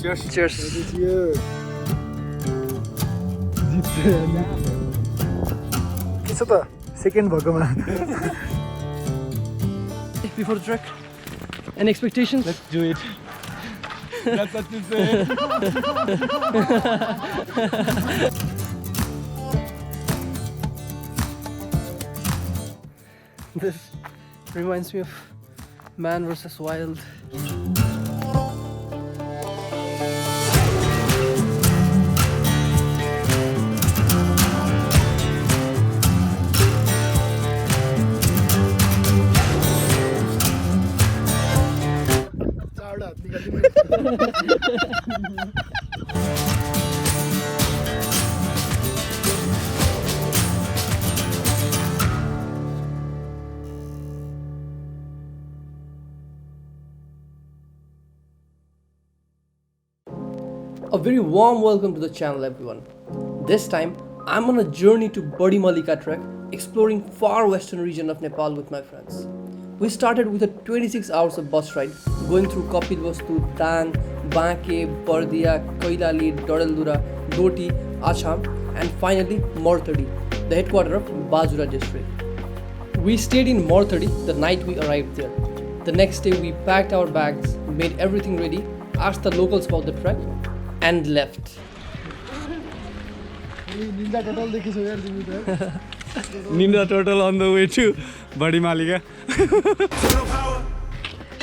Cheers. Cheers. के छ त सेकेन्ड भएकोमा Before the trek, any expectations? Let's do it. That's what you say. This reminds me of Man vs. Wild. A very warm welcome to the channel, everyone. This time I'm on a journey to Badimalika trek, exploring far western region of Nepal with my friends. We started with a 26 hours of bus ride, going through Kapilvastu, Dang, Banke, Bardia, Koilali, Dodeldura, Doti, Acham, and finally Morthadi, the headquarters of Bajura district. We stayed in Morthadi the night we arrived there. The next day we packed our bags, made everything ready, asked the locals about the trek, and left. Ninja Turtle on the way to Badimalika.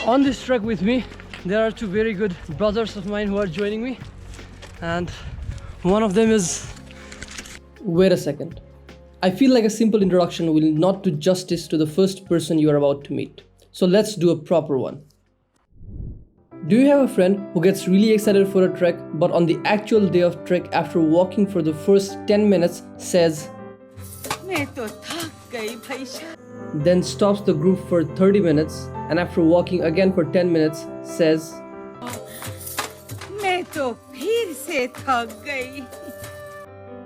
On this trek with me, there are two very good brothers of mine who are joining me, and one of them is... Wait a second. I feel like a simple introduction will not do justice to the first person you are about to meet. So let's do a proper one. Do you have a friend who gets really excited for a trek, but on the actual day of trek, after walking for the first 10 minutes, says, then stops the group for 30 minutes, and after walking again for 10 minutes, says,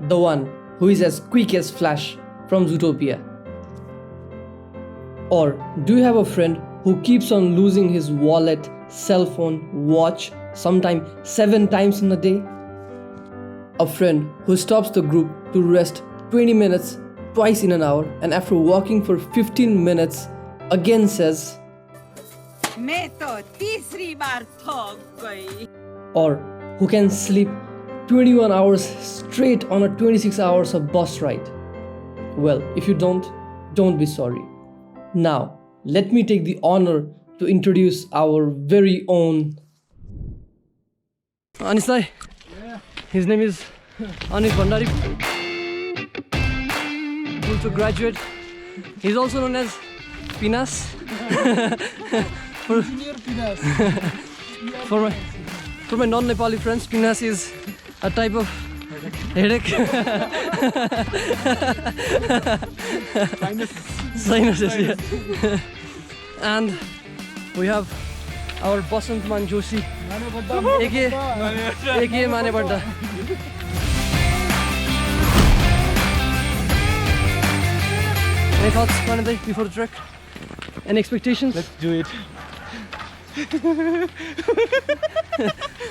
the one who is as quick as Flash from Zootopia? Or do you have a friend who keeps on losing his wallet, cell phone, watch, sometimes 7 times in a day? A friend who stops the group to rest 20 minutes twice in an hour, and after walking for 15 minutes again says, or who can sleep 21 hours straight on a 26 hours of bus ride? Well, if you don't be sorry. Now, let me take the honor to introduce our very own Anisai. Yeah. His name is Anis Bandari. Also graduate. He's also known as Pinas. For my non-Nepali friends, Pinas is a type of headache. Sinuses, yeah. And we have our Basant Man Joshi, aka Mane Badda. Any thoughts, Manadai, before the trek? Any expectations? Let's do it.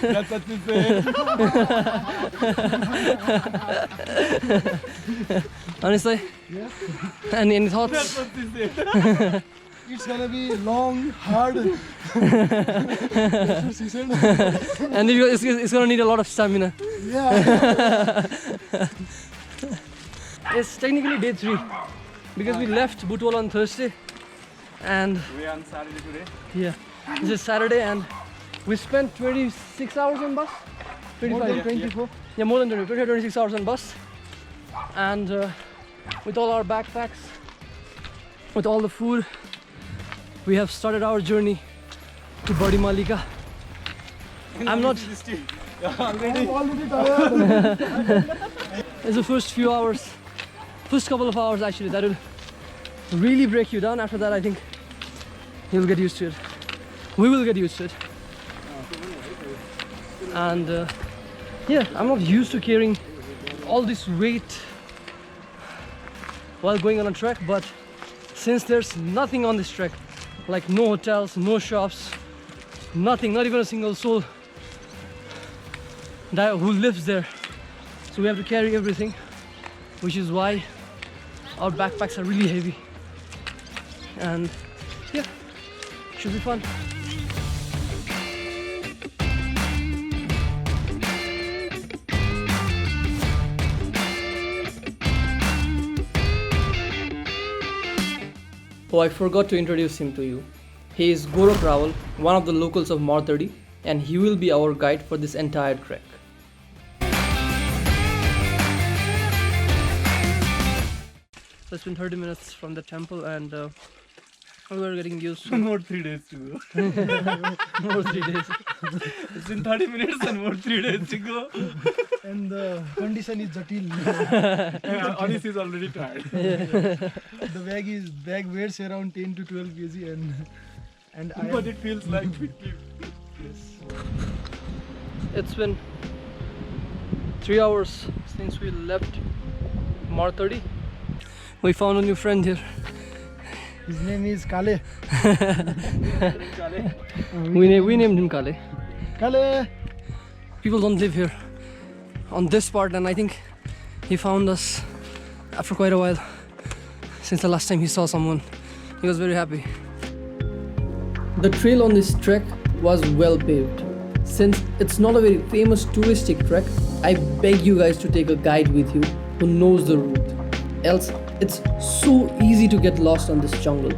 That's what you say. Honestly? Yes. Any thoughts? That's what you say. It's gonna be long, hard. And it's gonna need a lot of stamina. Yeah. It's technically day 3 because we left Butwal on Thursday, and We are on Saturday today. yeah, this is Saturday, and we spent 26 hours on bus. 25, 24. Yeah, more than 26 hours on bus, and with all our backpacks, with all the food, we have started our journey to Badimalika. I'm not. I'm already tired. It's the first couple of hours actually that will really break you down. After that, I think you'll get used to it. We will get used to it. And yeah, I'm not used to carrying all this weight while going on a trek, but since there's nothing on this trek, like no hotels, no shops, nothing, not even a single soul, who lives there. So we have to carry everything, which is why our backpacks are really heavy. And yeah, should be fun. Oh, I forgot to introduce him to you. He is Gorak Rawal, one of the locals of Martadi, and he will be our guide for this entire trek. So it's been 30 minutes from the temple and we're getting used to More 3 days to go. more 3 days. It's been 30 minutes and more 3 days to go. And the condition is jatil. Anis is already tired. The bag weighs around 10 to 12 kg and But it feels like 50. It's been 3 hours since we left Martadi. We found a new friend here. his name is Kale. We named him Kale. Kale! People don't live here on this part, and I think he found us after quite a while. Since the last time he saw someone, he was very happy. The trail on this trek was well paved. Since it's not a very famous touristic trek, I beg you guys to take a guide with you who knows the route. Else, it's so easy to get lost on this jungle.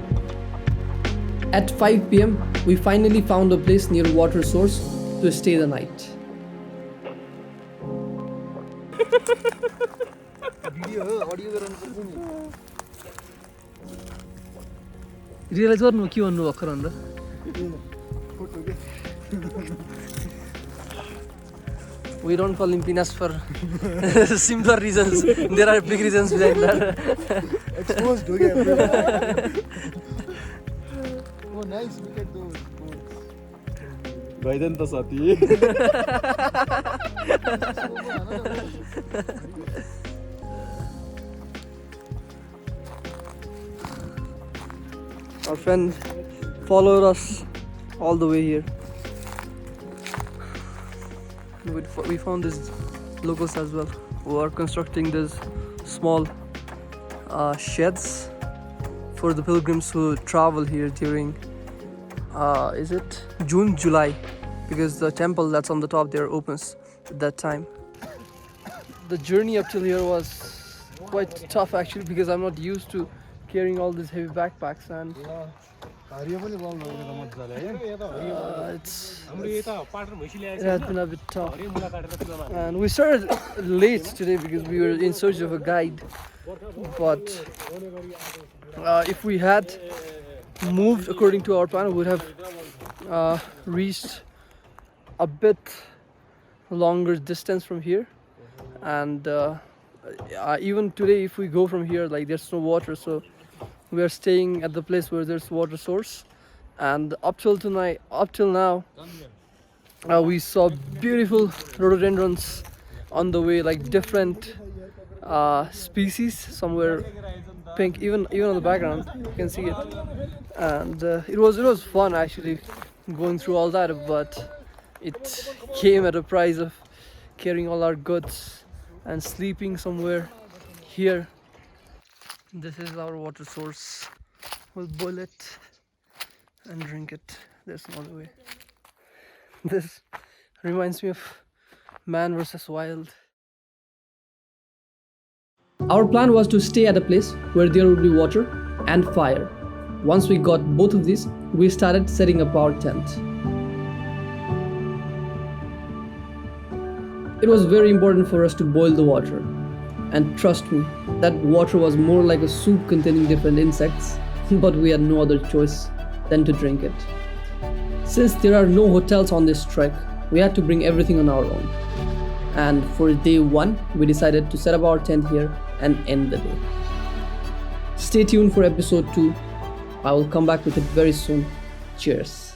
At 5 PM, we finally found a place near water source to stay the night. Realize what के भन्नु भर्खर भनेर We don't call him Pinas for simpler reasons. There are big reasons behind that. Exposed हो गया. Oh nice, look at those boats. गइदेन त साथी. Our friend followed us all the way here. We found these locals as well who are constructing these small sheds for the pilgrims who travel here during is it June, July, because the temple that's on the top there opens at that time. The journey up till here was quite tough actually, because I'm not used to carrying all these heavy backpacks, and it has been a bit tough. And we started late today because we were in search of a guide, but if we had moved according to our plan, we would have reached a bit longer distance from here. And even today, if we go from here, like, there's no water, so we are staying at the place where there's water source. And up till now, we saw beautiful rhododendrons on the way, like different species. Somewhere pink, even on the background you can see it. And it was fun actually going through all that, but it came at a price of carrying all our goods and sleeping somewhere here. This is our water source. We'll boil it and drink it. There's no other way. This reminds me of Man vs. Wild. Our plan was to stay at a place where there would be water and fire. Once we got both of these, we started setting up our tent. It was very important for us to boil the water. And trust me, that water was more like a soup containing different insects, but we had no other choice than to drink it. Since there are no hotels on this trek, we had to bring everything on our own. And for day 1, we decided to set up our tent here and end the day. Stay tuned for episode 2. I will come back with it very soon. Cheers.